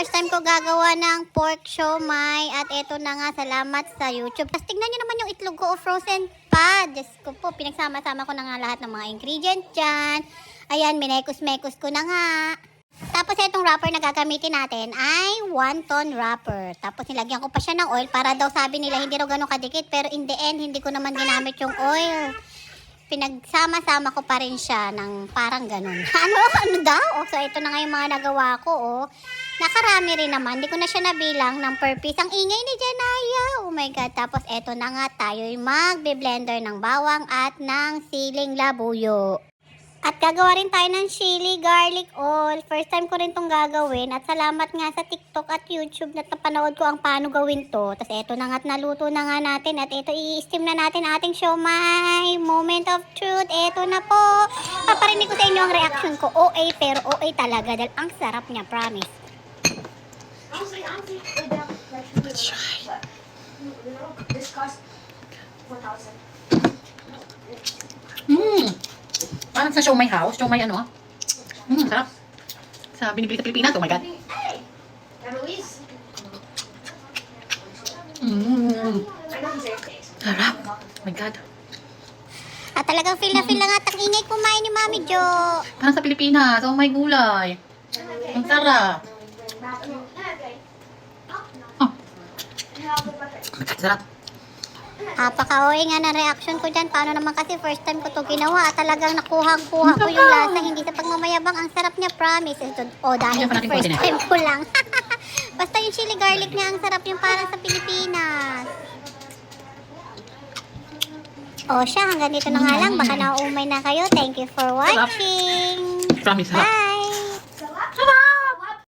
first time ko gagawa ng pork siomai. At eto na nga, salamat sa YouTube. Tapos tignan nyo naman yung itlog ko, frozen pa. Diyos ko po, pinagsama-sama ko na nga lahat ng mga ingredients dyan. Ayan, minekos-mekos ko na nga. Tapos itong wrapper na gagamitin natin ay 1-ton wrapper. Tapos nilagyan ko pa siya ng oil para daw sabi nila hindi raw ganun kadikit. Pero in the end, hindi ko naman ginamit yung oil. Pinagsama-sama ko pa rin siya ng parang ganun. Ano daw? So ito na nga yung mga nagawa ko. Nakarami rin naman. Hindi ko na siya nabilang ng per piece. Ang ingay ni Janaya. Oh my God. Tapos eto na nga tayo'y magbe-blender ng bawang at ng siling labuyo. At gagawa rin tayo ng chili garlic oil. First time ko rin itong gagawin. At salamat nga sa TikTok at YouTube na napanood ko ang paano gawin to. Tapos eto na nga at naluto na nga natin. At ito i-steam na natin ating siomai. Moment of truth. Eto na po. Paparinig ko sa inyo ang reaction ko. OA pero OA talaga. Dahil ang sarap niya. Promise. Let's try. This cost 4,000. Parang sa siomai house. Siomai ano? Sarap. Sa binibili sa Pilipinas. Oh my God. Hey! Luis? Mm. I know he's there. Sarap. Oh my God. At talagang feel na nga at ang ingay kumain ni Mami Jo. Parang sa Pilipinas. Oh my gulay. Ang sarap. Oh. Sarap. Apaka-OA nga na reaction ko dyan. Paano naman kasi first time ko to ginawa at talagang nakuha-kuha ko yung lasa. Hindi sa pagmamayabang. Ang sarap niya, promise. Ito, dahil Ano pa natin first kunin? time ko lang. Basta yung chili garlic niya, ang sarap yung parang sa Pilipinas. O siya, hanggang dito na nga lang. Baka nauumay na kayo. Thank you for watching. Promise, sarap. Bye!